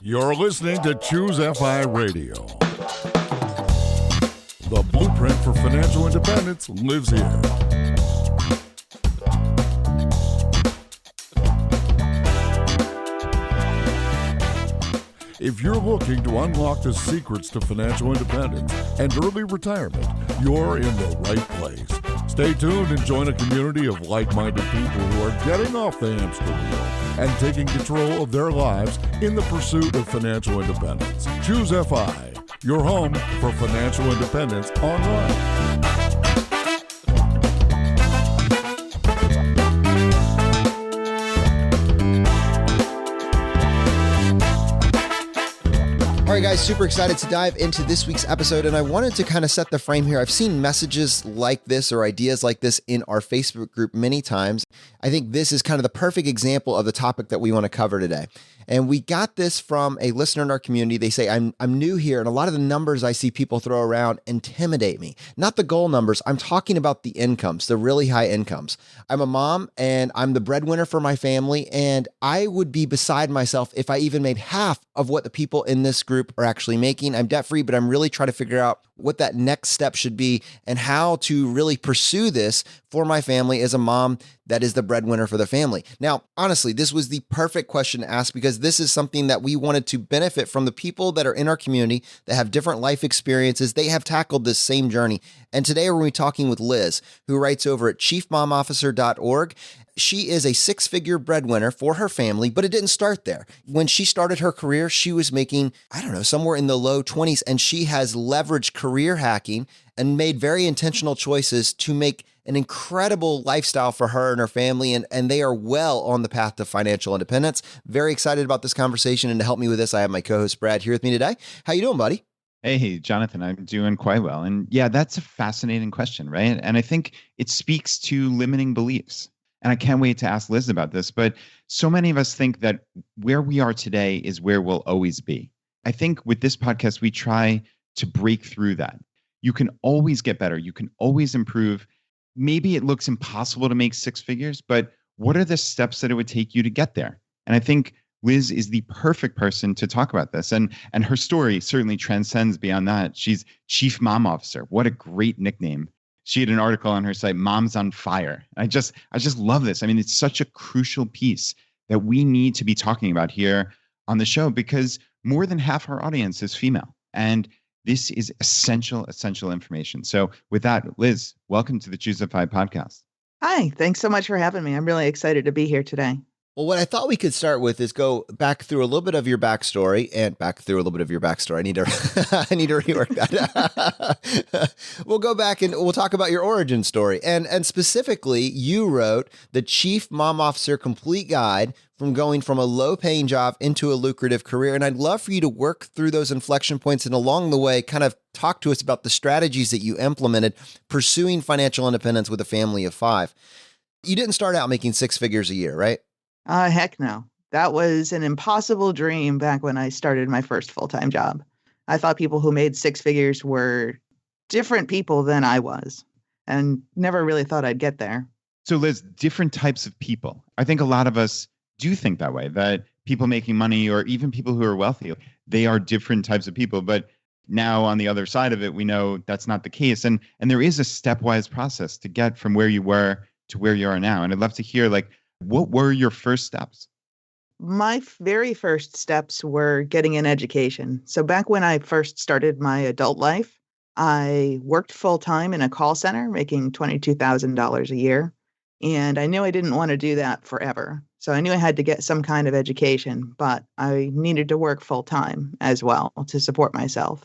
You're listening to Choose FI Radio. The blueprint for financial independence lives here. If you're looking to unlock the secrets to financial independence and early retirement, you're in the right place. Stay tuned and join a community of like-minded people who are getting off the hamster wheel and taking control of their lives in the pursuit of financial independence. Choose FI, your home for financial independence online. All right, guys, super excited to dive into this week's episode, and I wanted to kind of set the frame here. I've seen messages like this or ideas like this in our Facebook group many times. I think this is kind of the perfect example of the topic that we want to cover today. And we got this from a listener in our community. They say, I'm new here, and a lot of the numbers I see people throw around intimidate me. Not the goal numbers. I'm talking about the incomes, the really high incomes. I'm a mom, and I'm the breadwinner for my family, and I would be beside myself if I even made half of what the people in this group are actually making. I'm debt-free, but I'm really trying to figure out what that next step should be and how to really pursue this for my family as a mom that is the breadwinner for the family. Now, honestly, this was the perfect question to ask because this is something that we wanted to benefit from the people that are in our community that have different life experiences. They have tackled this same journey. And today we're going to be talking with Liz, who writes over at chiefmomofficer.org. She is a six-figure breadwinner for her family, but it didn't start there. When she started her career, she was making, somewhere in the low 20s, and she has leveraged career hacking and made very intentional choices to make an incredible lifestyle for her and her family, and they are well on the path to financial independence. Very excited about this conversation, and to help me with this, I have my co-host Brad here with me today. How you doing, buddy? Hey, Jonathan, I'm doing quite well. And yeah, that's a fascinating question, right? And I think it speaks to limiting beliefs. And I can't wait to ask Liz about this, but so many of us think that where we are today is where we'll always be. I think with this podcast, we try to break through that. You can always get better. You can always improve. Maybe it looks impossible to make six figures, but what are the steps that it would take you to get there? And I think Liz is the perfect person to talk about this. And her story certainly transcends beyond that. She's Chief Mom Officer. What a great nickname. She had an article on her site, Mom's on Fire. I just love this. I mean, it's such a crucial piece that we need to be talking about here on the show because more than half our audience is female. And this is essential information. So with that, Liz, welcome to the Choose FI podcast. Hi, thanks so much for having me. I'm really excited to be here today. Well, what I thought we could start with is go back through a little bit of your backstory. I need to rework that. We'll go back and we'll talk about your origin story. And specifically, you wrote the Chief Mom Officer Complete Guide from going from a low-paying job into a lucrative career. And I'd love for you to work through those inflection points and along the way, kind of talk to us about the strategies that you implemented pursuing financial independence with a family of five. You didn't start out making six figures a year, right? Heck no. That was an impossible dream back when I started my first full-time job. I thought people who made six figures were different people than I was and never really thought I'd get there. So Liz, different types of people. I think a lot of us do think that way, that people making money or even people who are wealthy, they are different types of people. But now on the other side of it, we know that's not the case. And there is a stepwise process to get from where you were to where you are now. And I'd love to hear, what were your first steps? My very first steps were getting an education. So back when I first started my adult life, I worked full-time in a call center, making $22,000 a year. And I knew I didn't want to do that forever. So I knew I had to get some kind of education, but I needed to work full-time as well to support myself.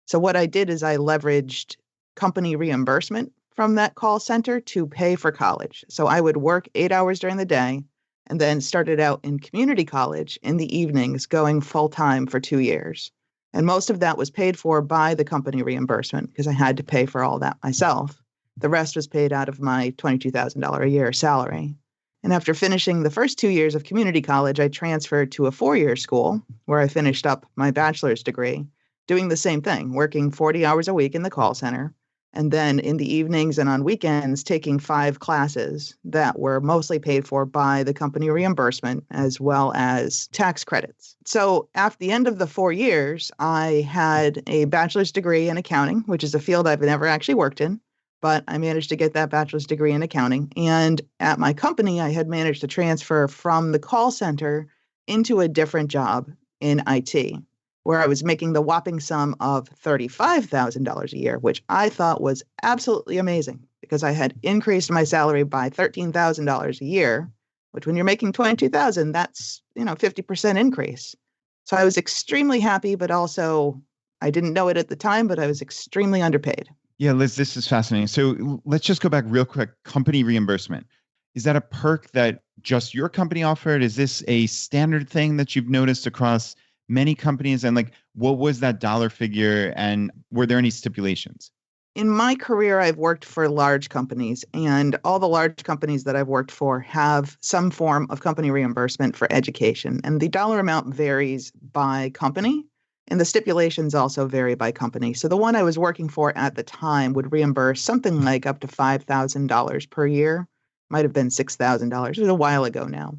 So what I did is I leveraged company reimbursement from that call center to pay for college. So I would work 8 hours during the day and then started out in community college in the evenings, going full-time for 2 years. And most of that was paid for by the company reimbursement because I had to pay for all that myself. The rest was paid out of my $22,000 a year salary. And after finishing the first 2 years of community college, I transferred to a 4-year school where I finished up my bachelor's degree, doing the same thing, working 40 hours a week in the call center, And then in the evenings and on weekends, taking 5 classes that were mostly paid for by the company reimbursement as well as tax credits. So after the end of the 4 years, I had a bachelor's degree in accounting, which is a field I've never actually worked in, but I managed to get that bachelor's degree in accounting. And at my company, I had managed to transfer from the call center into a different job in IT, where I was making the whopping sum of $35,000 a year, which I thought was absolutely amazing because I had increased my salary by $13,000 a year, which when you're making $22,000, that's, 50% increase. So I was extremely happy, but also I didn't know it at the time, but I was extremely underpaid. Yeah, Liz, this is fascinating. So let's just go back real quick. Company reimbursement. Is that a perk that just your company offered? Is this a standard thing that you've noticed across many companies? And what was that dollar figure? And were there any stipulations? In my career, I've worked for large companies, and all the large companies that I've worked for have some form of company reimbursement for education. And the dollar amount varies by company, and the stipulations also vary by company. So the one I was working for at the time would reimburse something like up to $5,000 per year. Might have been $6,000. It was a while ago now.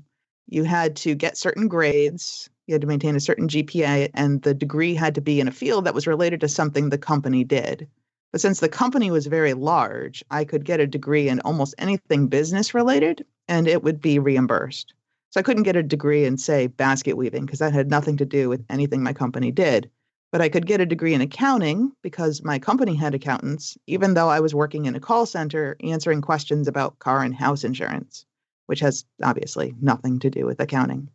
You had to get certain grades. You had to maintain a certain GPA, and the degree had to be in a field that was related to something the company did. But since the company was very large, I could get a degree in almost anything business related, and it would be reimbursed. So I couldn't get a degree in, say, basket weaving, because that had nothing to do with anything my company did. But I could get a degree in accounting because my company had accountants, even though I was working in a call center answering questions about car and house insurance, which has obviously nothing to do with accounting.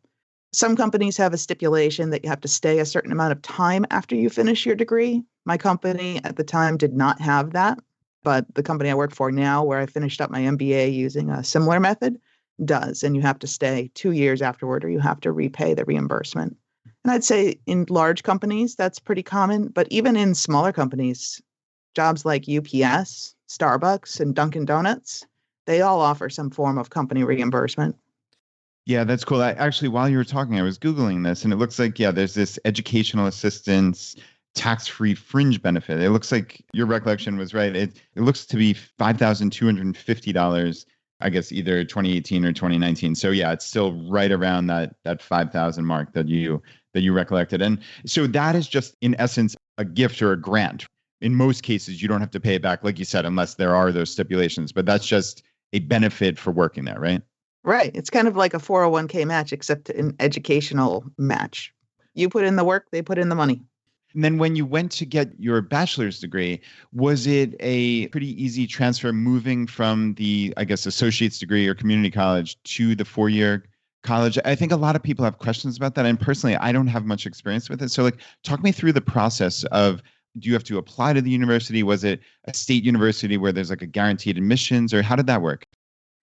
Some companies have a stipulation that you have to stay a certain amount of time after you finish your degree. My company at the time did not have that, but the company I work for now, where I finished up my MBA using a similar method, does. And you have to stay 2 years afterward, or you have to repay the reimbursement. And I'd say in large companies, that's pretty common. But even in smaller companies, jobs like UPS, Starbucks, and Dunkin' Donuts, they all offer some form of company reimbursement. Yeah, that's cool. Actually, while you were talking, I was Googling this, and it looks like, there's this educational assistance tax-free fringe benefit. It looks like your recollection was right. It looks to be $5,250, I guess, either 2018 or 2019. So yeah, it's still right around that 5,000 mark that you recollected. And so that is just in essence a gift or a grant. In most cases, you don't have to pay it back, like you said, unless there are those stipulations. But that's just a benefit for working there, right? Right. It's kind of like a 401k match, except an educational match. You put in the work, they put in the money. And then when you went to get your bachelor's degree, was it a pretty easy transfer moving from the, I guess, associate's degree or community college to the 4-year college? I think a lot of people have questions about that. And personally, I don't have much experience with it. So talk me through the process of, do you have to apply to the university? Was it a state university where there's a guaranteed admissions, or how did that work?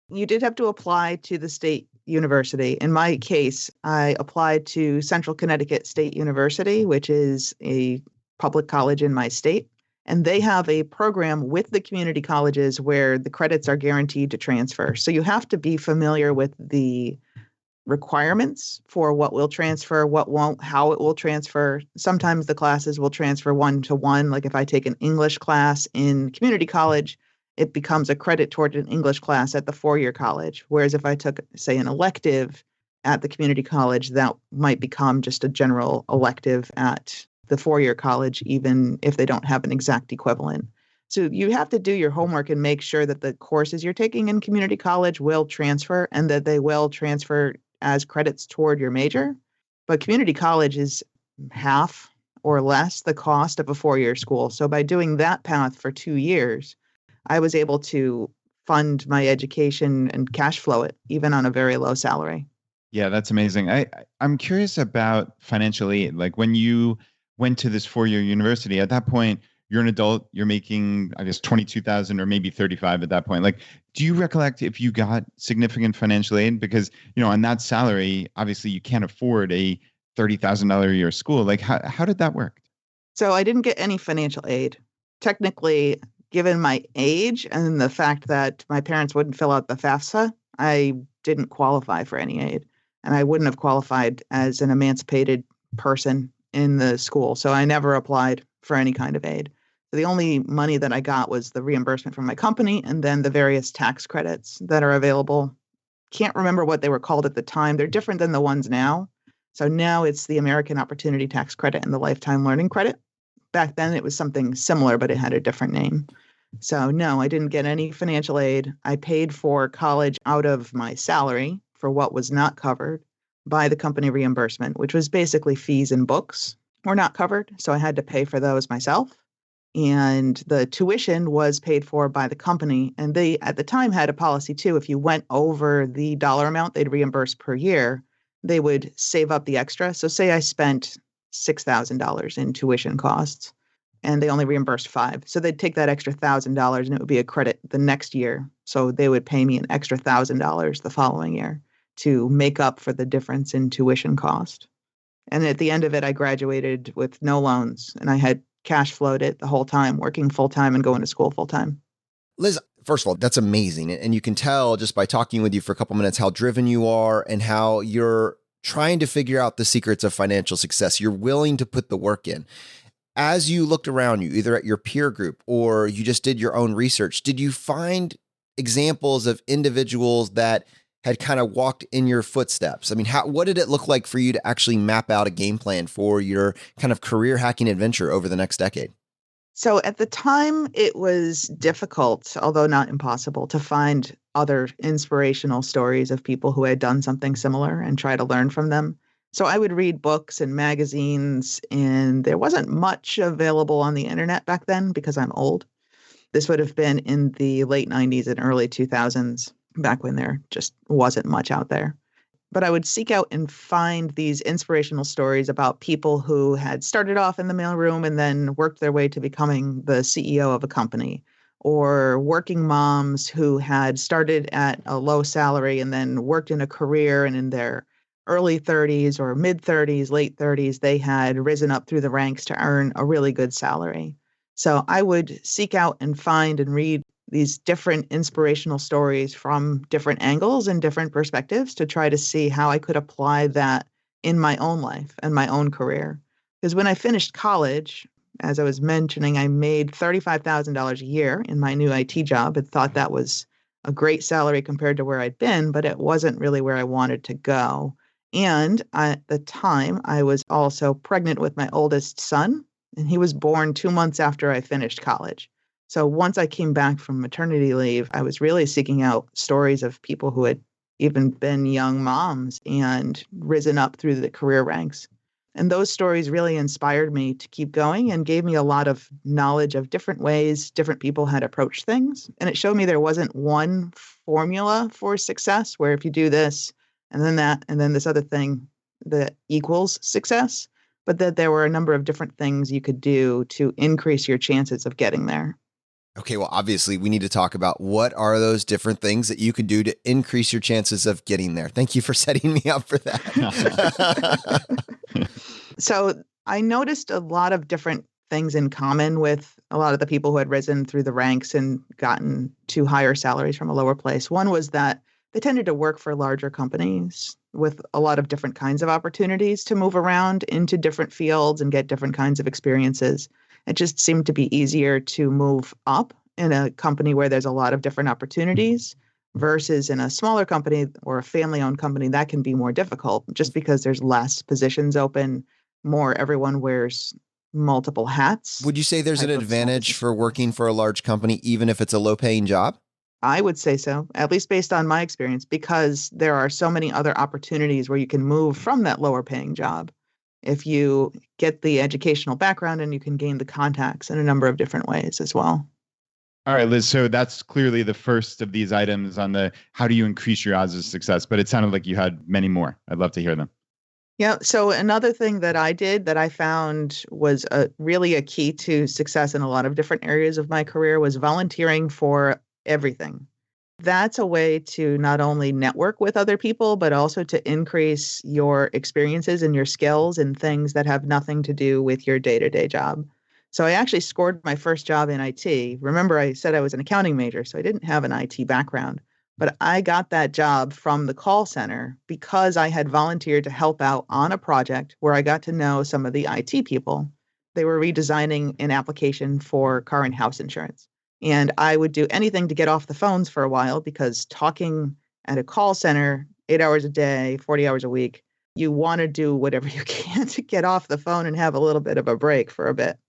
You did have to apply to the state university. In my case, I applied to Central Connecticut State University, which is a public college in my state. And they have a program with the community colleges where the credits are guaranteed to transfer. So you have to be familiar with the requirements for what will transfer, what won't, how it will transfer. Sometimes the classes will transfer 1-to-1. Like if I take an English class in community college, it becomes a credit toward an English class at the 4-year college. Whereas if I took, say, an elective at the community college, that might become just a general elective at the 4-year college, even if they don't have an exact equivalent. So you have to do your homework and make sure that the courses you're taking in community college will transfer, and that they will transfer as credits toward your major. But community college is half or less the cost of a 4-year school. So by doing that path for 2 years, I was able to fund my education and cash flow it, even on a very low salary. Yeah, that's amazing. I'm curious about financial aid. Like when you went to this 4-year university, at that point, you're an adult, you're making, I guess, 22,000 or maybe 35 at that point. Do you recollect if you got significant financial aid? Because, on that salary, obviously you can't afford a $30,000 a year school. How did that work? So I didn't get any financial aid. Technically, given my age and the fact that my parents wouldn't fill out the FAFSA, I didn't qualify for any aid. And I wouldn't have qualified as an emancipated person in the school. So I never applied for any kind of aid. So the only money that I got was the reimbursement from my company and then the various tax credits that are available. Can't remember what they were called at the time. They're different than the ones now. So now it's the American Opportunity Tax Credit and the Lifetime Learning Credit. Back then it was something similar, but it had a different name. So no, I didn't get any financial aid. I paid for college out of my salary for what was not covered by the company reimbursement, which was basically fees and books were not covered. So I had to pay for those myself. And the tuition was paid for by the company. And they, at the time, had a policy too. If you went over the dollar amount they'd reimburse per year, they would save up the extra. So say I spent $6,000 in tuition costs and they only reimbursed $5,000. So they'd take that extra $1,000 and it would be a credit the next year. So they would pay me an extra $1,000 the following year to make up for the difference in tuition cost. And at the end of it, I graduated with no loans and I had cash flowed it the whole time, working full time and going to school full time. Liz, first of all, that's amazing. And you can tell just by talking with you for a couple minutes how driven you are and how you're trying to figure out the secrets of financial success. You're willing to put the work in. As you looked around you, either at your peer group or you just did your own research, did you find examples of individuals that had kind of walked in your footsteps? I mean, what did it look like for you to actually map out a game plan for your kind of career hacking adventure over the next decade? So at the time, it was difficult, although not impossible, to find other inspirational stories of people who had done something similar and try to learn from them. So I would read books and magazines, and there wasn't much available on the internet back then because I'm old. This would have been in the late 90s and early 2000s. Back when there just wasn't much out there. But I would seek out and find these inspirational stories about people who had started off in the mailroom and then worked their way to becoming the CEO of a company, or working moms who had started at a low salary and then worked in a career, and in their early 30s or mid 30s, late 30s, they had risen up through the ranks to earn a really good salary. So I would seek out and find and read these different inspirational stories from different angles and different perspectives to try to see how I could apply that in my own life and my own career. Because when I finished college, as I was mentioning, I made $35,000 a year in my new IT job. I thought that was a great salary compared to where I'd been, but it wasn't really where I wanted to go. And at the time, I was also pregnant with my oldest son, and he was born 2 months after I finished college. So once I came back from maternity leave, I was really seeking out stories of people who had even been young moms and risen up through the career ranks. And those stories really inspired me to keep going and gave me a lot of knowledge of different ways different people had approached things. And it showed me there wasn't one formula for success where if you do this and then that and then this other thing that equals success, but that there were a number of different things you could do to increase your chances of getting there. Okay, well, obviously, we need to talk about what are those different things that you could do to increase your chances of getting there. Thank you for setting me up for that. So I noticed a lot of different things in common with a lot of the people who had risen through the ranks and gotten to higher salaries from a lower place. One was that they tended to work for larger companies with a lot of different kinds of opportunities to move around into different fields and get different kinds of experiences. It just seemed to be easier to move up in a company where there's a lot of different opportunities versus in a smaller company or a family-owned company that can be more difficult just because there's less positions open, more everyone wears multiple hats. Would you say there's an advantage for working for a large company, even if it's a low-paying job? I would say so, at least based on my experience, because there are so many other opportunities where you can move from that lower-paying job if you get the educational background and you can gain the contacts in a number of different ways as well. All right, Liz. So that's clearly the first of these items on the how do you increase your odds of success, but it sounded like you had many more. I'd love to hear them. Yeah. So another thing that I did that I found was really a key to success in a lot of different areas of my career was volunteering for everything. That's a way to not only network with other people, but also to increase your experiences and your skills in things that have nothing to do with your day-to-day job. So I actually scored my first job in IT. Remember, I said I was an accounting major, so I didn't have an IT background. But I got that job from the call center because I had volunteered to help out on a project where I got to know some of the IT people. they were redesigning an application for car and house insurance. And I would do anything to get off the phones for a while, because talking at a call center 8 hours a day, 40 hours a week, you want to do whatever you can to get off the phone and have a little bit of a break for a bit.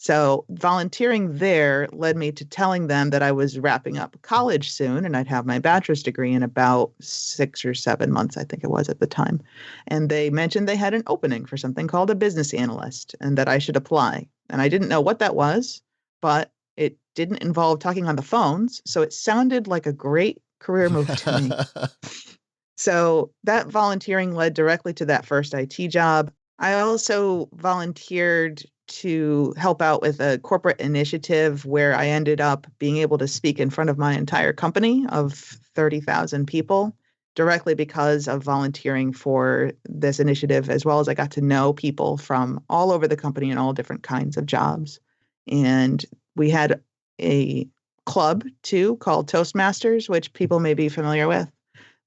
So volunteering there led me to telling them that I was wrapping up college soon and I'd have my bachelor's degree in about 6 or 7 months, I think it was at the time. And they mentioned they had an opening for something called a business analyst and that I should apply. And I didn't know what that was, but it didn't involve talking on the phones. So it sounded like a great career move to me. So that volunteering led directly to that first IT job. I also volunteered to help out with a corporate initiative where I ended up being able to speak in front of my entire company of 30,000 people directly because of volunteering for this initiative, as well as I got to know people from all over the company in all different kinds of jobs. And we had a club too called Toastmasters, which people may be familiar with,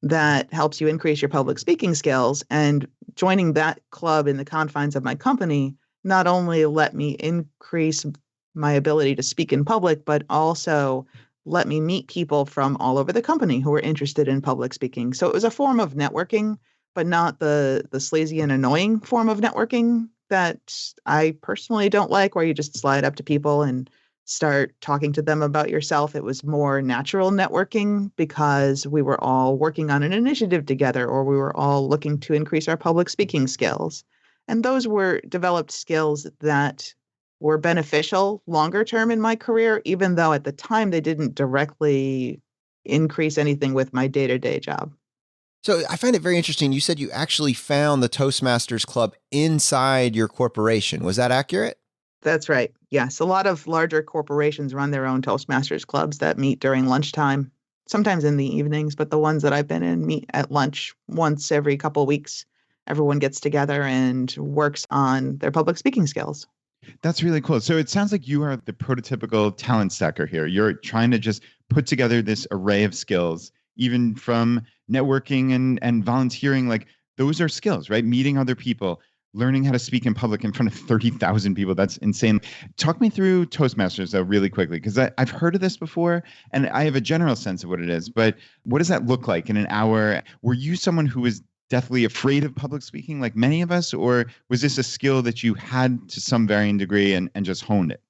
that helps you increase your public speaking skills. And joining that club in the confines of my company not only let me increase my ability to speak in public, but also let me meet people from all over the company who were interested in public speaking. So it was a form of networking, but not the sleazy and annoying form of networking that I personally don't like, where you just slide up to people and start talking to them about yourself. It was more natural networking because we were all working on an initiative together, or we were all looking to increase our public speaking skills. And those were developed skills that were beneficial longer term in my career, even though at the time they didn't directly increase anything with my day-to-day job. So I find it very interesting. You said you actually found the Toastmasters Club inside your corporation. Was that accurate? That's right. Yes. A lot of larger corporations run their own Toastmasters clubs that meet during lunchtime, sometimes in the evenings, but the ones that I've been in meet at lunch once every couple of weeks. Everyone gets together and works on their public speaking skills. That's really cool. So it sounds like you are the prototypical talent stacker here. You're trying to just put together this array of skills, even from networking and volunteering. Like, those are skills, right? Meeting other people, learning how to speak in public in front of 30,000 people. That's insane. Talk me through Toastmasters, though, really quickly, because I've heard of this before and I have a general sense of what it is. But what does that look like in an hour? Were you someone who was deathly afraid of public speaking like many of us, or was this a skill that you had to some varying degree and just honed it?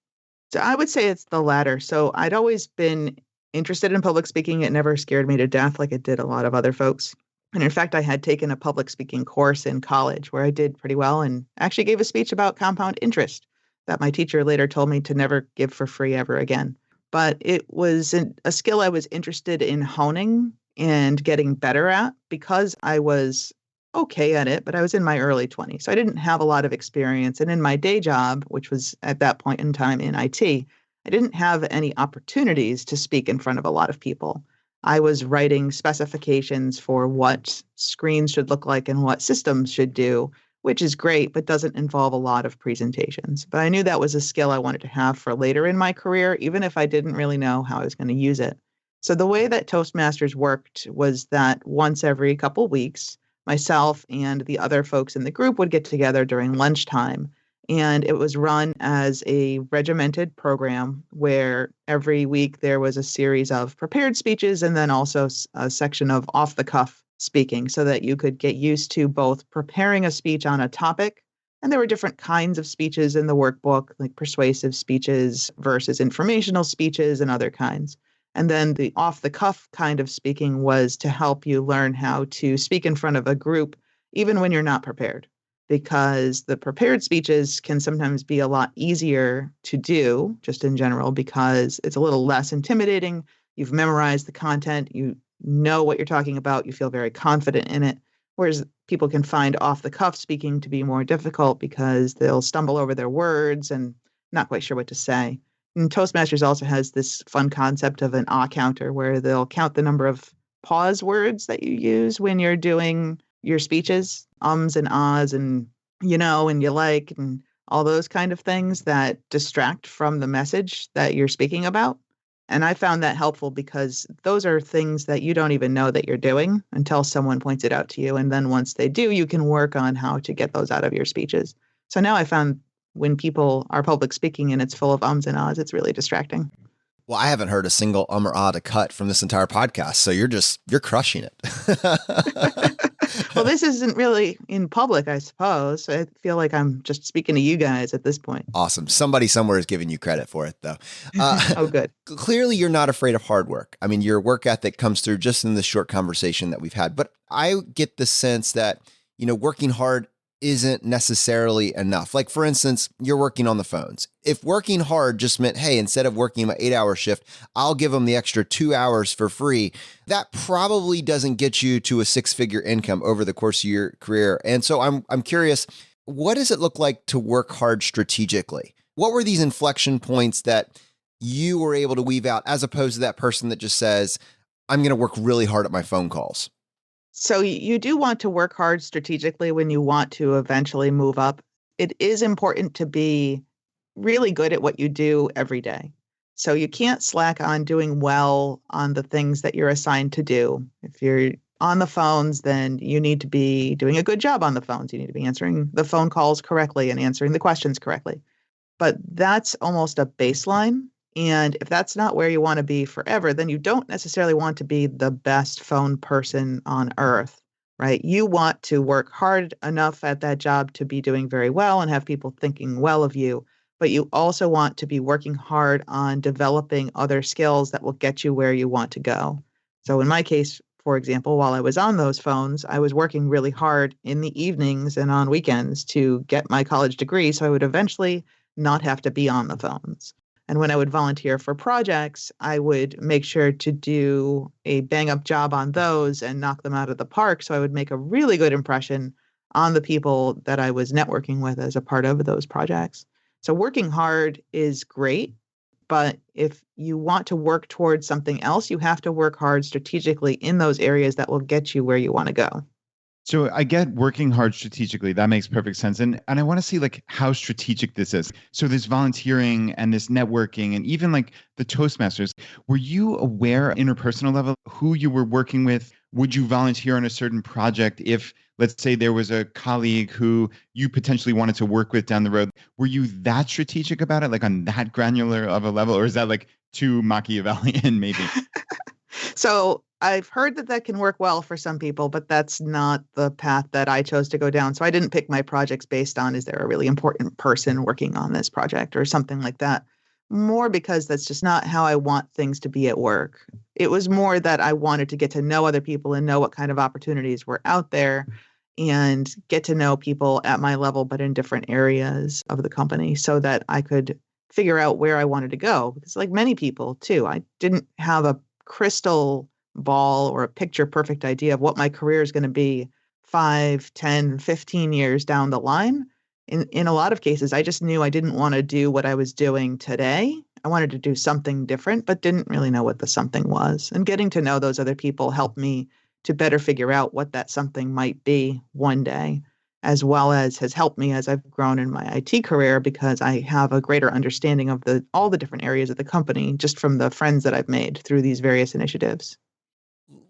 So I would say it's the latter. So I'd always been interested in public speaking. It never scared me to death like it did a lot of other folks. And in fact, I had taken a public speaking course in college where I did pretty well and actually gave a speech about compound interest that my teacher later told me to never give for free ever again. But it was a skill I was interested in honing and getting better at because I was okay at it, but I was in my early 20s. So I didn't have a lot of experience. And in my day job, which was at that point in time in IT, I didn't have any opportunities to speak in front of a lot of people. I was writing specifications for what screens should look like and what systems should do, which is great, but doesn't involve a lot of presentations. But I knew that was a skill I wanted to have for later in my career, even if I didn't really know how I was going to use it. So the way that Toastmasters worked was that once every couple weeks, myself and the other folks in the group would get together during lunchtime. And it was run as a regimented program where every week there was a series of prepared speeches and then also a section of off-the-cuff speaking so that you could get used to both preparing a speech on a topic. And there were different kinds of speeches in the workbook, like persuasive speeches versus informational speeches and other kinds. And then the off-the-cuff kind of speaking was to help you learn how to speak in front of a group, even when you're not prepared, because the prepared speeches can sometimes be a lot easier to do just in general because it's a little less intimidating. You've memorized the content, you know what you're talking about, you feel very confident in it. Whereas people can find off-the-cuff speaking to be more difficult because they'll stumble over their words and not quite sure what to say. And Toastmasters also has this fun concept of an ah counter where they'll count the number of pause words that you use when you're doing your speeches, ums and ahs and you know and you like and all those kind of things that distract from the message that you're speaking about. And I found that helpful because those are things that you don't even know that you're doing until someone points it out to you. And then once they do, you can work on how to get those out of your speeches. So now I found when people are public speaking and it's full of ums and ahs, it's really distracting. Well, I haven't heard a single or ah to cut from this entire podcast. So you're crushing it. Well, this isn't really in public, I suppose. I feel like I'm just speaking to you guys at this point. Awesome. Somebody somewhere is giving you credit for it, though. Oh, good. Clearly, you're not afraid of hard work. I mean, your work ethic comes through just in this short conversation that we've had. But I get the sense that, working hard isn't necessarily enough. Like, for instance, you're working on the phones. If working hard just meant, hey, instead of working my 8-hour shift, I'll give them the extra 2 hours for free, that probably doesn't get you to a 6-figure income over the course of your career. And so I'm curious, what does it look like to work hard strategically? What were these inflection points that you were able to weave out as opposed to that person that just says, I'm going to work really hard at my phone calls? So you do want to work hard strategically when you want to eventually move up. It is important to be really good at what you do every day. So you can't slack on doing well on the things that you're assigned to do. If you're on the phones, then you need to be doing a good job on the phones. You need to be answering the phone calls correctly and answering the questions correctly. But that's almost a baseline. And if that's not where you want to be forever, then you don't necessarily want to be the best phone person on earth, right? You want to work hard enough at that job to be doing very well and have people thinking well of you. But you also want to be working hard on developing other skills that will get you where you want to go. So in my case, for example, while I was on those phones, I was working really hard in the evenings and on weekends to get my college degree so I would eventually not have to be on the phones. And when I would volunteer for projects, I would make sure to do a bang-up job on those and knock them out of the park. So I would make a really good impression on the people that I was networking with as a part of those projects. So working hard is great, but if you want to work towards something else, you have to work hard strategically in those areas that will get you where you want to go. So I get working hard strategically. That makes perfect sense. And I want to see like how strategic this is. So this volunteering and this networking and even like the Toastmasters, were you aware interpersonal level who you were working with? Would you volunteer on a certain project if, let's say, there was a colleague who you potentially wanted to work with down the road? Were you that strategic about it, like on that granular of a level? Or is that like too Machiavellian maybe? So I've heard that can work well for some people, but that's not the path that I chose to go down. So I didn't pick my projects based on, is there a really important person working on this project or something like that? More because that's just not how I want things to be at work. It was more that I wanted to get to know other people and know what kind of opportunities were out there and get to know people at my level, but in different areas of the company so that I could figure out where I wanted to go. Because like many people too, I didn't have a crystal ball or a picture perfect idea of what my career is going to be 5, 10, 15 years down the line. In a lot of cases, I just knew I didn't want to do what I was doing today. I wanted to do something different, but didn't really know what the something was. And getting to know those other people helped me to better figure out what that something might be one day, as well as has helped me as I've grown in my IT career because I have a greater understanding of all the different areas of the company just from the friends that I've made through these various initiatives.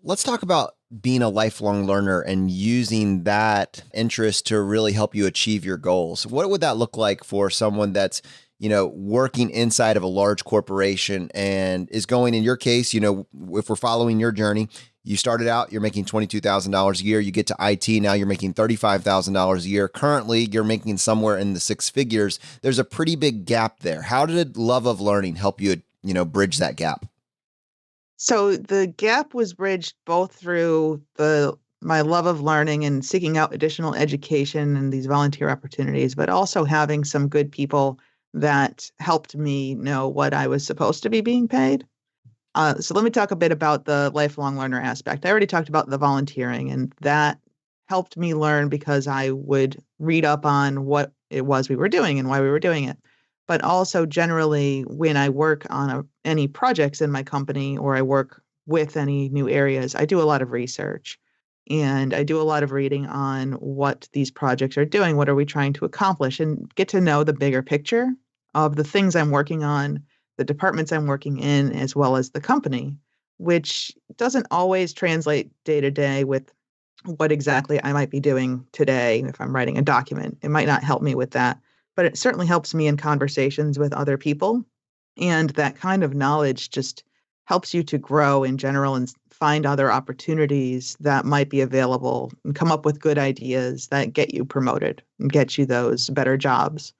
Let's talk about being a lifelong learner and using that interest to really help you achieve your goals. What would that look like for someone that's, working inside of a large corporation and is going, in your case, if we're following your journey, you started out, you're making $22,000 a year. You get to IT, now you're making $35,000 a year. Currently, you're making somewhere in the 6 figures. There's a pretty big gap there. How did love of learning help you, bridge that gap? So the gap was bridged both through my love of learning and seeking out additional education and these volunteer opportunities, but also having some good people that helped me know what I was supposed to be being paid. So let me talk a bit about the lifelong learner aspect. I already talked about the volunteering, and that helped me learn because I would read up on what it was we were doing and why we were doing it. But also generally, when I work on any projects in my company or I work with any new areas, I do a lot of research and I do a lot of reading on what these projects are doing. What are we trying to accomplish? And get to know the bigger picture of the things I'm working on, the departments I'm working in, as well as the company, which doesn't always translate day to day with what exactly I might be doing today. If I'm writing a document, it might not help me with that. but it certainly helps me in conversations with other people. And that kind of knowledge just helps you to grow in general and find other opportunities that might be available and come up with good ideas that get you promoted and get you those better jobs.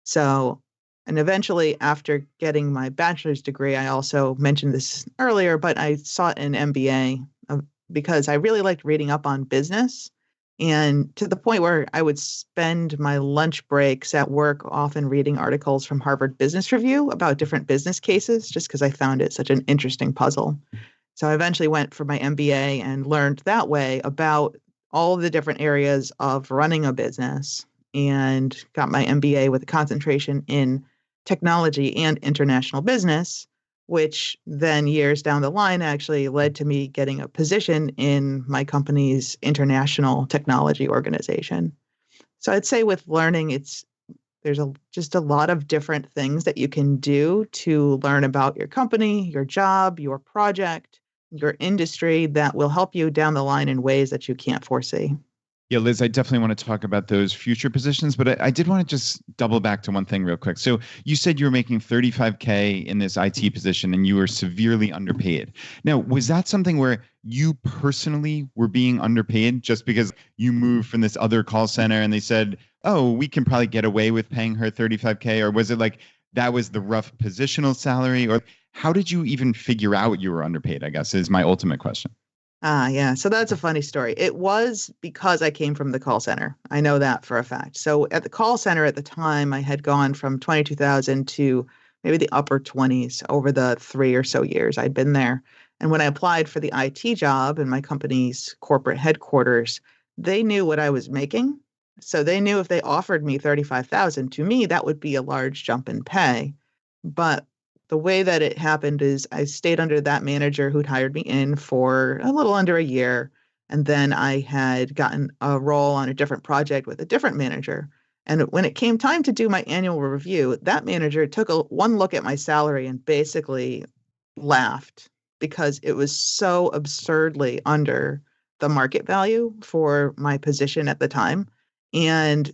So, and eventually, after getting my bachelor's degree, I also mentioned this earlier, but I sought an MBA because I really liked reading up on business. And to the point where I would spend my lunch breaks at work often reading articles from Harvard Business Review about different business cases, just because I found it such an interesting puzzle. So I eventually went for my MBA and learned that way about all of the different areas of running a business and got my MBA with a concentration in technology and international business, which then years down the line actually led to me getting a position in my company's international technology organization. So I'd say with learning, there's just a lot of different things that you can do to learn about your company, your job, your project, your industry that will help you down the line in ways that you can't foresee. Yeah, Liz, I definitely want to talk about those future positions, but I did want to just double back to one thing real quick. So you said you were making $35K in this IT position and you were severely underpaid. Now, was that something where you personally were being underpaid just because you moved from this other call center and they said, oh, we can probably get away with paying her $35K? Or was it like that was the rough positional salary? Or how did you even figure out you were underpaid, I guess, is my ultimate question. Yeah. So that's a funny story. It was because I came from the call center. I know that for a fact. So at the call center at the time, I had gone from 22,000 to maybe the upper 20s over the 3 or so years I'd been there. And when I applied for the IT job in my company's corporate headquarters, they knew what I was making. So they knew if they offered me 35,000, to me, that would be a large jump in pay. But the way that it happened is I stayed under that manager who'd hired me in for a little under a year. And then I had gotten a role on a different project with a different manager. And when it came time to do my annual review, that manager took one look at my salary and basically laughed because it was so absurdly under the market value for my position at the time. And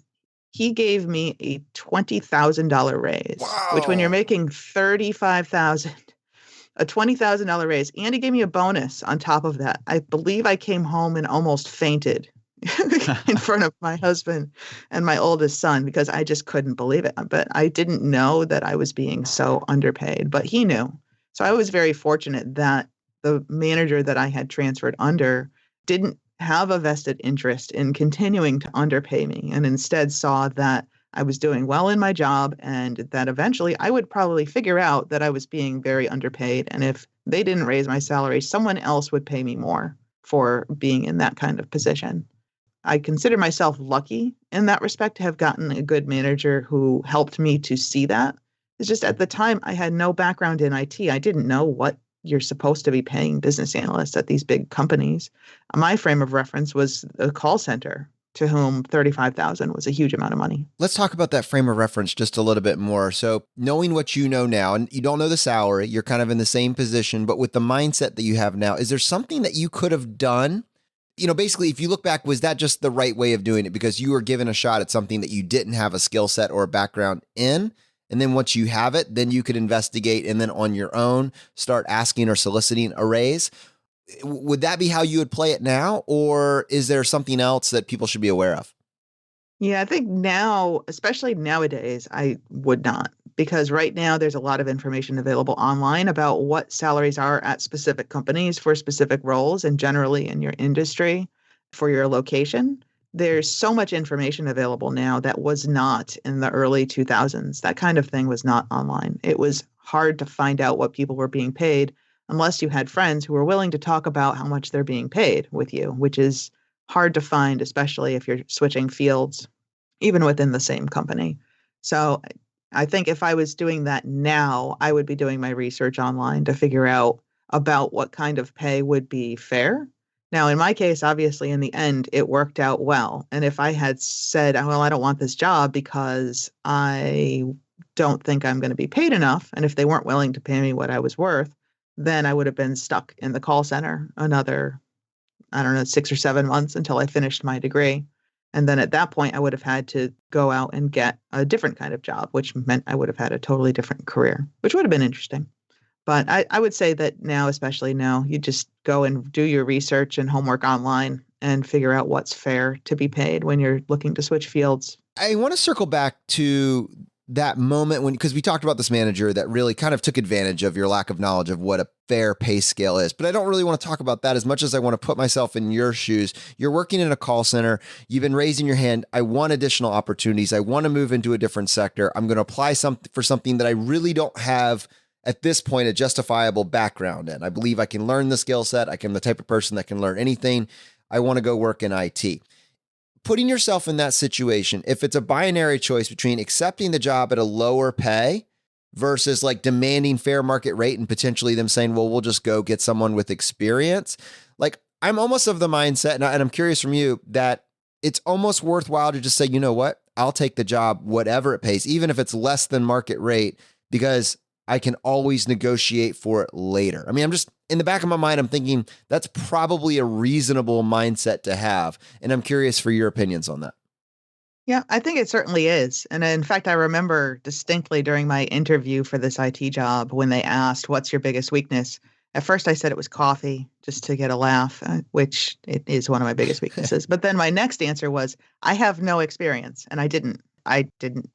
he gave me a $20,000 raise, which when you're making $35,000, a $20,000 raise, and he gave me a bonus on top of that. I believe I came home and almost fainted in front of my husband and my oldest son because I just couldn't believe it. But I didn't know that I was being so underpaid, but he knew. So I was very fortunate that the manager that I had transferred under didn't have a vested interest in continuing to underpay me and instead saw that I was doing well in my job and that eventually I would probably figure out that I was being very underpaid. And if they didn't raise my salary, someone else would pay me more for being in that kind of position. I consider myself lucky in that respect to have gotten a good manager who helped me to see that. It's just at the time I had no background in IT. I didn't know what you're supposed to be paying business analysts at these big companies. My frame of reference was a call center to whom 35,000 was a huge amount of money. Let's talk about that frame of reference just a little bit more. So knowing what you know now, and you don't know the salary, you're kind of in the same position, but with the mindset that you have now, is there something that you could have done? You know, basically, if you look back, was that just the right way of doing it because you were given a shot at something that you didn't have a skill set or a background in? And then once you have it, then you could investigate and then on your own start asking or soliciting a raise. Would that be how you would play it now? Or is there something else that people should be aware of? Yeah, I think now, especially nowadays, I would not. Because right now there's a lot of information available online about what salaries are at specific companies for specific roles and generally in your industry for your location. There's so much information available now that was not in the early 2000s. That kind of thing was not online. It was hard to find out what people were being paid unless you had friends who were willing to talk about how much they're being paid with you, which is hard to find, especially if you're switching fields, even within the same company. So I think if I was doing that now, I would be doing my research online to figure out about what kind of pay would be fair. Now, in my case, obviously, in the end, it worked out well. And if I had said, well, I don't want this job because I don't think I'm going to be paid enough, and if they weren't willing to pay me what I was worth, then I would have been stuck in the call center another, 6 or 7 months until I finished my degree. And then at that point, I would have had to go out and get a different kind of job, which meant I would have had a totally different career, which would have been interesting. But I would say that now, especially now, you just go and do your research and homework online and figure out what's fair to be paid when you're looking to switch fields. I want to circle back to that moment when, because we talked about this manager that really kind of took advantage of your lack of knowledge of what a fair pay scale is. But I don't really want to talk about that as much as I want to put myself in your shoes. You're working in a call center. You've been raising your hand. I want additional opportunities. I want to move into a different sector. I'm going to apply for something that I really don't have at this point a justifiable background in. I believe I can learn the skill set. I'm the type of person that can learn anything. I want to go work in IT. Putting yourself in that situation, if it's a binary choice between accepting the job at a lower pay versus like demanding fair market rate and potentially them saying, well, we'll just go get someone with experience. Like, I'm almost of the mindset, and I'm curious from you, that it's almost worthwhile to just say, you know what, I'll take the job, whatever it pays, even if it's less than market rate, because I can always negotiate for it later. I mean, I'm just in the back of my mind, I'm thinking that's probably a reasonable mindset to have. And I'm curious for your opinions on that. Yeah, I think it certainly is. And in fact, I remember distinctly during my interview for this IT job when they asked, what's your biggest weakness? At first, I said it was coffee, just to get a laugh, which it is one of my biggest weaknesses. But then my next answer was, I have no experience. And I didn't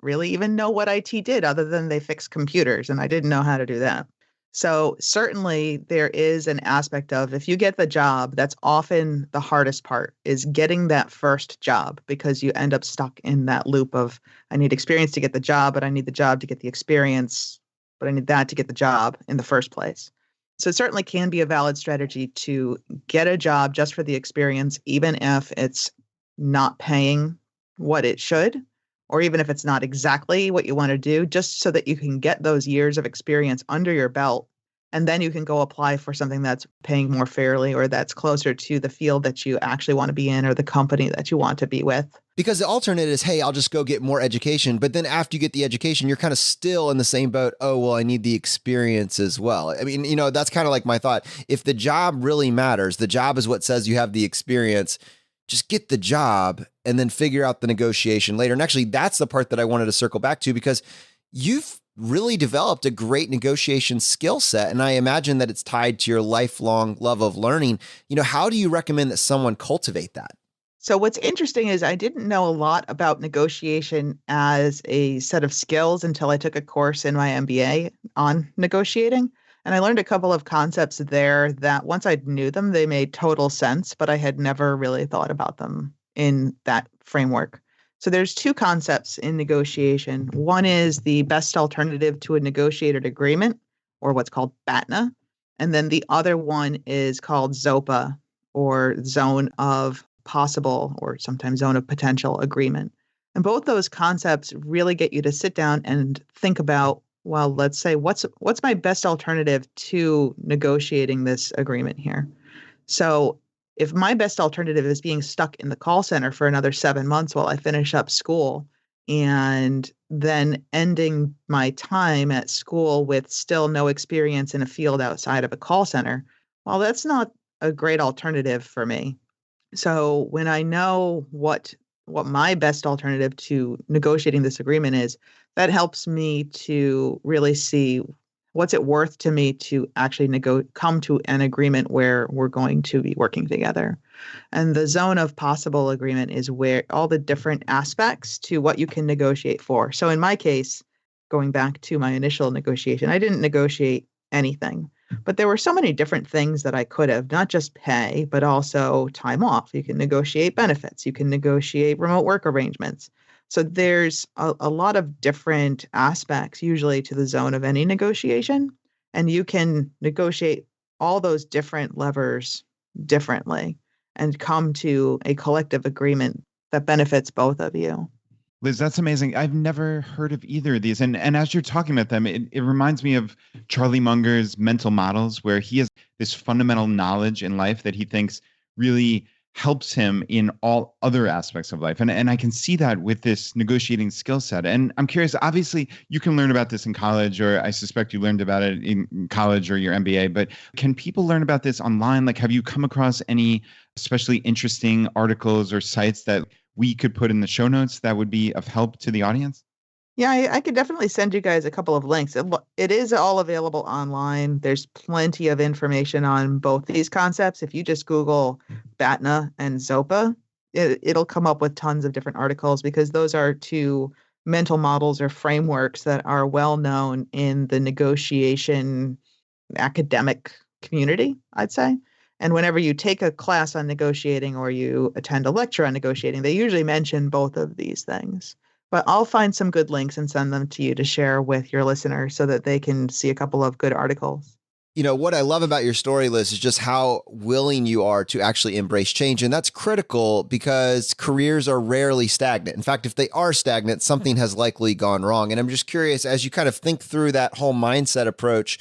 really even know what IT did other than they fix computers, and I didn't know how to do that. So certainly there is an aspect of, if you get the job, that's often the hardest part, is getting that first job, because you end up stuck in that loop of, I need experience to get the job, but I need the job to get the experience, but I need that to get the job in the first place. So it certainly can be a valid strategy to get a job just for the experience, even if it's not paying what it should, or even if it's not exactly what you want to do, just so that you can get those years of experience under your belt. And then you can go apply for something that's paying more fairly, or that's closer to the field that you actually want to be in, or the company that you want to be with. Because the alternate is, hey, I'll just go get more education. But then after you get the education, you're kind of still in the same boat. Oh, well, I need the experience as well. I mean, you know, that's kind of like my thought. If the job really matters, the job is what says you have the experience. Just get the job and then figure out the negotiation later. And actually, that's the part that I wanted to circle back to, because you've really developed a great negotiation skill set. And I imagine that it's tied to your lifelong love of learning. You know, how do you recommend that someone cultivate that? So what's interesting is I didn't know a lot about negotiation as a set of skills until I took a course in my MBA on negotiating. And I learned a couple of concepts there that once I knew them, they made total sense, but I had never really thought about them in that framework. So there's two concepts in negotiation. One is the best alternative to a negotiated agreement, or what's called BATNA. And then the other one is called ZOPA, or zone of possible, or sometimes zone of potential agreement. And both those concepts really get you to sit down and think about, well, let's say, what's my best alternative to negotiating this agreement here? So if my best alternative is being stuck in the call center for another 7 months while I finish up school, and then ending my time at school with still no experience in a field outside of a call center, well, that's not a great alternative for me. So when I know what my best alternative to negotiating this agreement is, that helps me to really see what's it worth to me to actually come to an agreement where we're going to be working together. And the zone of possible agreement is where all the different aspects to what you can negotiate for. So in my case, going back to my initial negotiation, I didn't negotiate anything, but there were so many different things that I could have, not just pay, but also time off. You can negotiate benefits. You can negotiate remote work arrangements. So there's a lot of different aspects usually to the zone of any negotiation, and you can negotiate all those different levers differently and come to a collective agreement that benefits both of you. Liz, that's amazing. I've never heard of either of these. And as you're talking about them, it reminds me of Charlie Munger's mental models, where he has this fundamental knowledge in life that he thinks really helps him in all other aspects of life. And I can see that with this negotiating skill set. And I'm curious, obviously, you can learn about this in college, or I suspect you learned about it in college or your MBA, but can people learn about this online? Like, have you come across any especially interesting articles or sites that we could put in the show notes that would be of help to the audience? Yeah, I could definitely send you guys a couple of links. It is all available online. There's plenty of information on both these concepts. If you just Google BATNA and ZOPA, it'll come up with tons of different articles because those are two mental models or frameworks that are well known in the negotiation academic community, I'd say. And whenever you take a class on negotiating or you attend a lecture on negotiating, they usually mention both of these things. But I'll find some good links and send them to you to share with your listeners so that they can see a couple of good articles. You know, what I love about your story, Liz, is just how willing you are to actually embrace change. And that's critical because careers are rarely stagnant. In fact, if they are stagnant, something has likely gone wrong. And I'm just curious, as you kind of think through that whole mindset approach,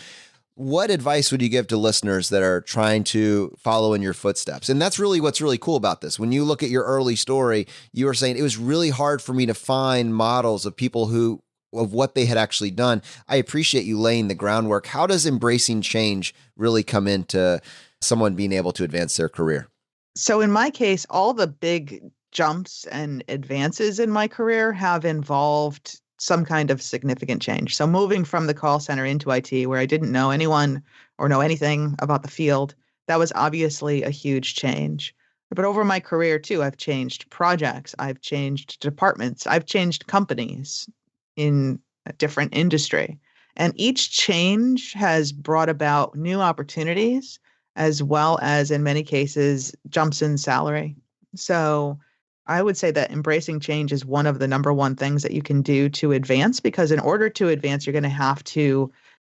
what advice would you give to listeners that are trying to follow in your footsteps? And that's really what's really cool about this. When you look at your early story, you were saying it was really hard for me to find models of people of what they had actually done. I appreciate you laying the groundwork. How does embracing change really come into someone being able to advance their career? So in my case, all the big jumps and advances in my career have involved some kind of significant change. So moving from the call center into IT, where I didn't know anyone or know anything about the field, that was obviously a huge change. But over my career too, I've changed projects, I've changed departments, I've changed companies in a different industry. And each change has brought about new opportunities, as well as in many cases, jumps in salary. So I would say that embracing change is one of the number one things that you can do to advance, because in order to advance, you're going to have to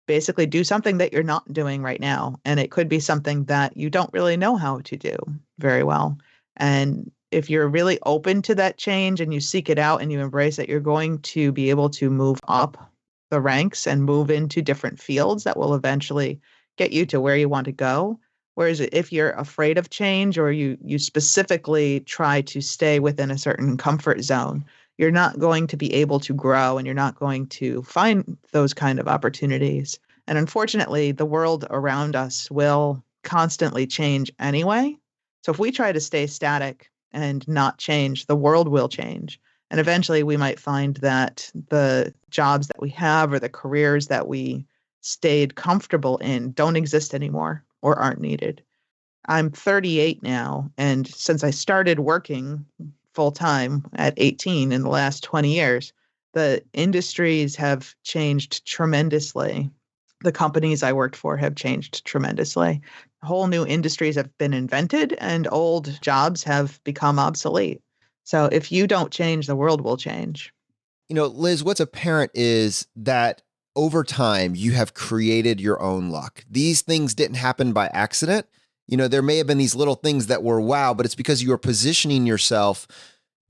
basically do something that you're not doing right now. And it could be something that you don't really know how to do very well. And if you're really open to that change and you seek it out and you embrace it, you're going to be able to move up the ranks and move into different fields that will eventually get you to where you want to go. Whereas if you're afraid of change or you specifically try to stay within a certain comfort zone, you're not going to be able to grow and you're not going to find those kind of opportunities. And unfortunately, the world around us will constantly change anyway. So if we try to stay static and not change, the world will change. And eventually we might find that the jobs that we have or the careers that we stayed comfortable in don't exist anymore or aren't needed. I'm 38 now, and since I started working full time at 18 in the last 20 years, the industries have changed tremendously. The companies I worked for have changed tremendously. Whole new industries have been invented and old jobs have become obsolete. So if you don't change, the world will change. You know, Liz, what's apparent is that over time, you have created your own luck. These things didn't happen by accident. You know, there may have been these little things that were wow, but it's because you are positioning yourself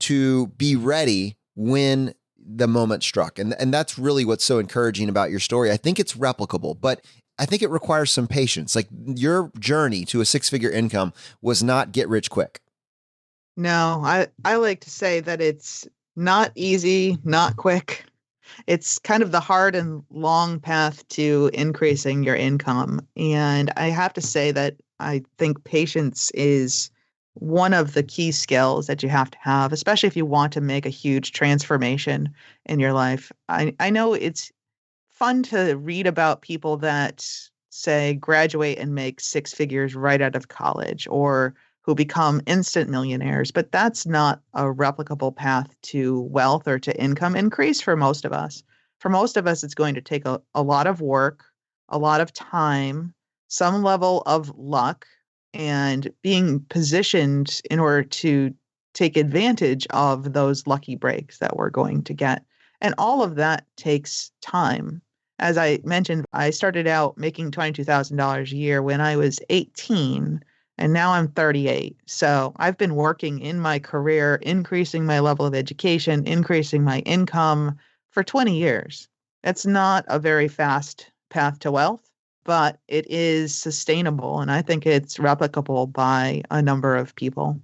to be ready when the moment struck. And that's really what's so encouraging about your story. I think it's replicable, but I think it requires some patience. Like your journey to a six-figure income was not get rich quick. No, I like to say that it's not easy, not quick. It's kind of the hard and long path to increasing your income. And I have to say that I think patience is one of the key skills that you have to have, especially if you want to make a huge transformation in your life. I know it's fun to read about people that say graduate and make six figures right out of college or who become instant millionaires, but that's not a replicable path to wealth or to income increase for most of us. For most of us, it's going to take a lot of work, a lot of time, some level of luck, and being positioned in order to take advantage of those lucky breaks that we're going to get. And all of that takes time. As I mentioned, I started out making $22,000 a year when I was 18. And now I'm 38. So I've been working in my career, increasing my level of education, increasing my income for 20 years. It's not a very fast path to wealth, but it is sustainable. And I think it's replicable by a number of people.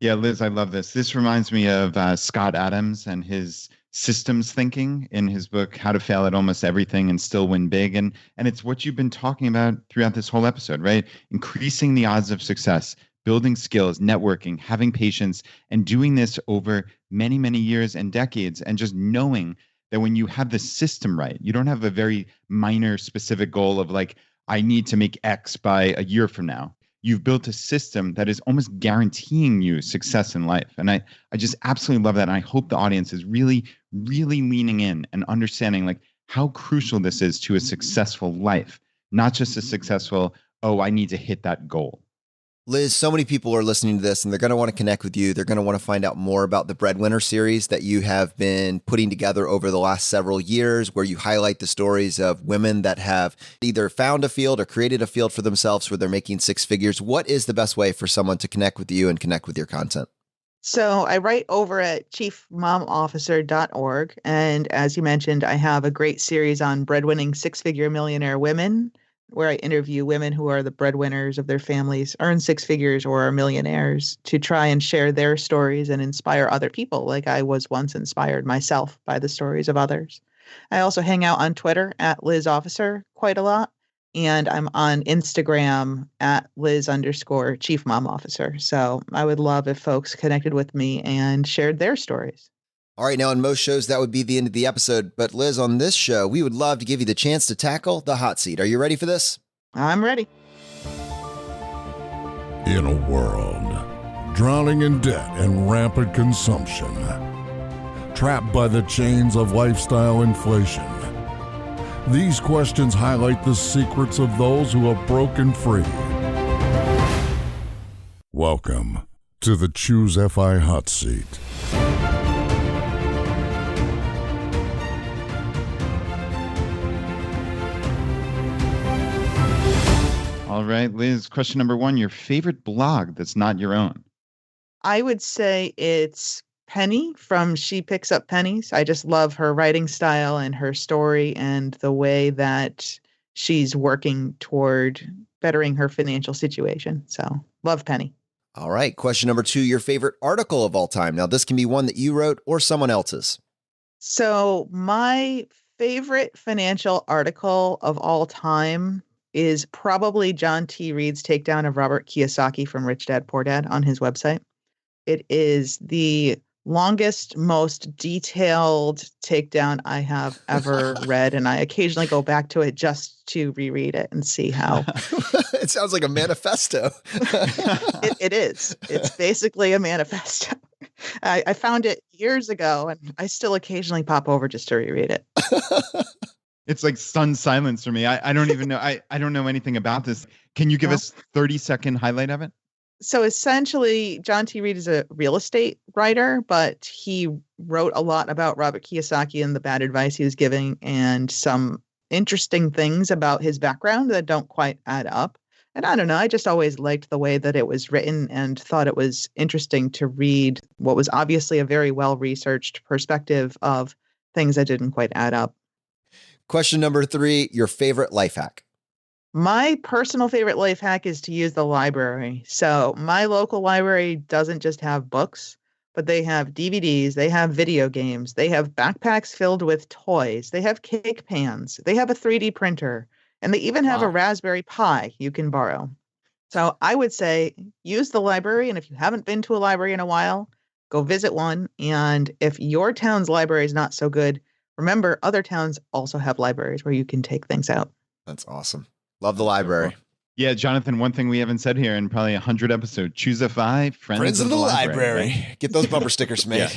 Yeah, Liz, I love this. This reminds me of Scott Adams and his systems thinking in his book, How to Fail at Almost Everything and Still Win Big. And it's what you've been talking about throughout this whole episode, right? Increasing the odds of success, building skills, networking, having patience, and doing this over many, many years and decades, and just knowing that when you have the system right, you don't have a very minor specific goal of like, I need to make X by a year from now. You've built a system that is almost guaranteeing you success in life. And I just absolutely love that. And I hope the audience is really, really leaning in and understanding like how crucial this is to a successful life, not just a successful, oh, I need to hit that goal. Liz, so many people are listening to this and they're going to want to connect with you. They're going to want to find out more about the Breadwinner series that you have been putting together over the last several years, where you highlight the stories of women that have either found a field or created a field for themselves where they're making six figures. What is the best way for someone to connect with you and connect with your content? So I write over at chiefmomofficer.org. And as you mentioned, I have a great series on breadwinning six-figure millionaire women, where I interview women who are the breadwinners of their families, earn six figures, or are millionaires, to try and share their stories and inspire other people, like I was once inspired myself by the stories of others. I also hang out on Twitter at Liz Officer quite a lot, and I'm on Instagram at Liz_Chief Mom Officer. So I would love if folks connected with me and shared their stories. All right, now in most shows, that would be the end of the episode. But Liz, on this show, we would love to give you the chance to tackle the hot seat. Are you ready for this? I'm ready. In a world drowning in debt and rampant consumption, trapped by the chains of lifestyle inflation, these questions highlight the secrets of those who have broken free. Welcome to the Choose FI Hot Seat. All right, Liz, question number one, your favorite blog that's not your own? I would say it's Penny from She Picks Up Pennies. I just love her writing style and her story and the way that she's working toward bettering her financial situation. So love Penny. All right. Question number two, your favorite article of all time. Now, this can be one that you wrote or someone else's. So my favorite financial article of all time is probably John T. Reed's takedown of Robert Kiyosaki from Rich Dad, Poor Dad on his website. It is the longest, most detailed takedown I have ever read. And I occasionally go back to it just to reread it and see how. It sounds like a manifesto. It is. It's basically a manifesto. I found it years ago and I still occasionally pop over just to reread it. It's like stunned silence for me. I don't even know. I don't know anything about this. Can you give us 30-second highlight of it? So essentially, John T. Reed is a real estate writer, but he wrote a lot about Robert Kiyosaki and the bad advice he was giving and some interesting things about his background that don't quite add up. And I don't know, I just always liked the way that it was written and thought it was interesting to read what was obviously a very well-researched perspective of things that didn't quite add up. Question number three, your favorite life hack. My personal favorite life hack is to use the library. So my local library doesn't just have books, but they have DVDs, they have video games, they have backpacks filled with toys, they have cake pans, they have a 3D printer, and they even have a Raspberry Pi you can borrow. So I would say use the library, and if you haven't been to a library in a while, go visit one. And if your town's library is not so good, remember, other towns also have libraries where you can take things out. That's awesome. Love the library. Yeah, Jonathan, one thing we haven't said here in probably 100 episodes, Choose FI, Friends of the Library. Right? Get those bumper stickers made.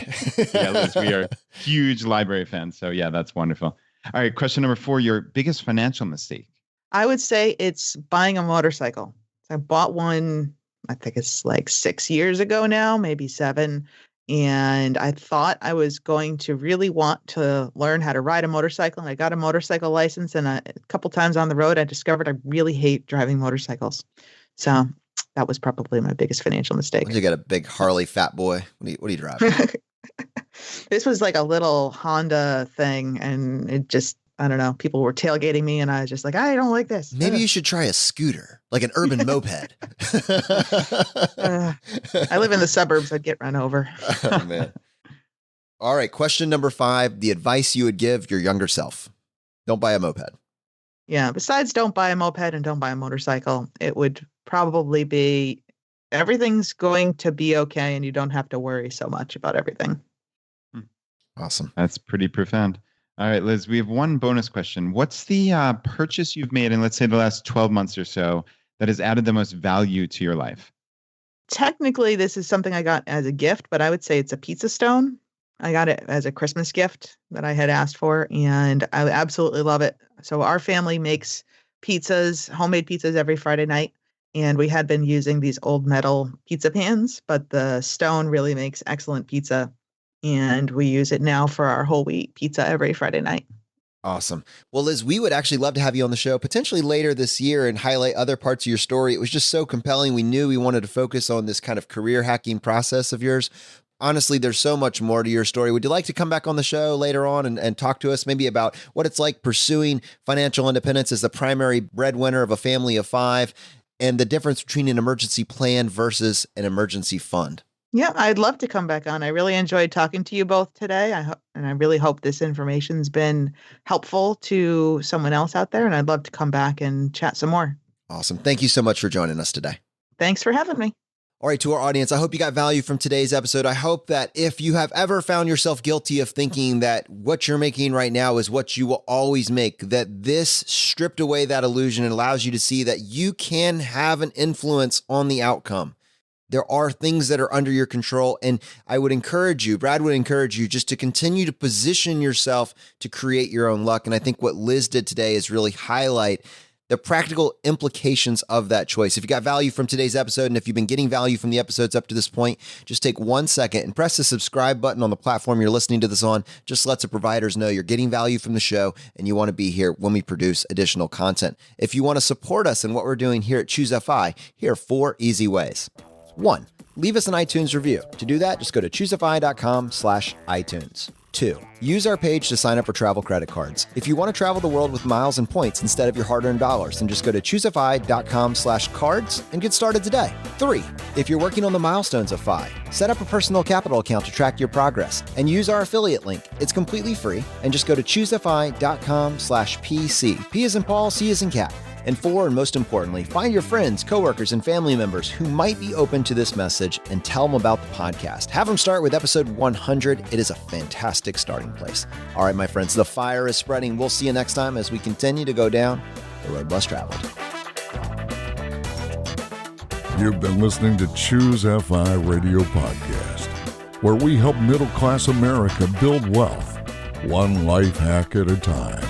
Yeah, Liz, we are huge library fans. So yeah, that's wonderful. All right, question number 4, your biggest financial mistake. I would say it's buying a motorcycle. I bought one, I think it's like 6 years ago now, maybe 7. And I thought I was going to really want to learn how to ride a motorcycle. And I got a motorcycle license. And a couple times on the road, I discovered I really hate driving motorcycles. So that was probably my biggest financial mistake. You got a big Harley fat boy. What are you driving? This was like a little Honda thing. And it just, I don't know, people were tailgating me. And I was just like, I don't like this. Maybe you should try a scooter, like an urban moped. I live in the suburbs. I'd get run over. Oh, man. All right. Question number 5, the advice you would give your younger self. Don't buy a moped. Yeah. Besides don't buy a moped and don't buy a motorcycle, it would probably be everything's going to be okay and you don't have to worry so much about everything. Awesome. That's pretty profound. All right, Liz, we have one bonus question. What's the purchase you've made in, let's say, the last 12 months or so that has added the most value to your life? Technically, this is something I got as a gift, but I would say it's a pizza stone. I got it as a Christmas gift that I had asked for, and I absolutely love it. So our family makes pizzas, homemade pizzas every Friday night, and we had been using these old metal pizza pans, but the stone really makes excellent pizza. And we use it now for our whole wheat pizza every Friday night. Awesome. Well, Liz, we would actually love to have you on the show potentially later this year and highlight other parts of your story. It was just so compelling. We knew we wanted to focus on this kind of career hacking process of yours. Honestly, there's so much more to your story. Would you like to come back on the show later on and talk to us maybe about what it's like pursuing financial independence as the primary breadwinner of a family of 5 and the difference between an emergency plan versus an emergency fund? Yeah, I'd love to come back on. I really enjoyed talking to you both today. And I really hope this information's been helpful to someone else out there. And I'd love to come back and chat some more. Awesome. Thank you so much for joining us today. Thanks for having me. All right, to our audience, I hope you got value from today's episode. I hope that if you have ever found yourself guilty of thinking that what you're making right now is what you will always make, that this stripped away that illusion and allows you to see that you can have an influence on the outcome. There are things that are under your control. And I would encourage you, Brad would encourage you just to continue to position yourself to create your own luck. And I think what Liz did today is really highlight the practical implications of that choice. If you got value from today's episode, and if you've been getting value from the episodes up to this point, just take 1 second and press the subscribe button on the platform you're listening to this on. Just lets the providers know you're getting value from the show and you want to be here when we produce additional content. If you want to support us in what we're doing here at Choose FI, here are 4 easy ways. 1, leave us an iTunes review. To do that, just go to choosefi.com/iTunes. 2, use our page to sign up for travel credit cards. If you want to travel the world with miles and points instead of your hard-earned dollars, then just go to choosefi.com/cards and get started today. 3, if you're working on the milestones of FI, set up a personal capital account to track your progress and use our affiliate link. It's completely free, and just go to choosefi.com/PC. P as in Paul, C as in cat. And 4, and most importantly, find your friends, coworkers, and family members who might be open to this message and tell them about the podcast. Have them start with episode 100. It is a fantastic starting place. All right, my friends, the fire is spreading. We'll see you next time as we continue to go down the road less traveled. You've been listening to Choose FI Radio Podcast, where we help middle-class America build wealth, one life hack at a time.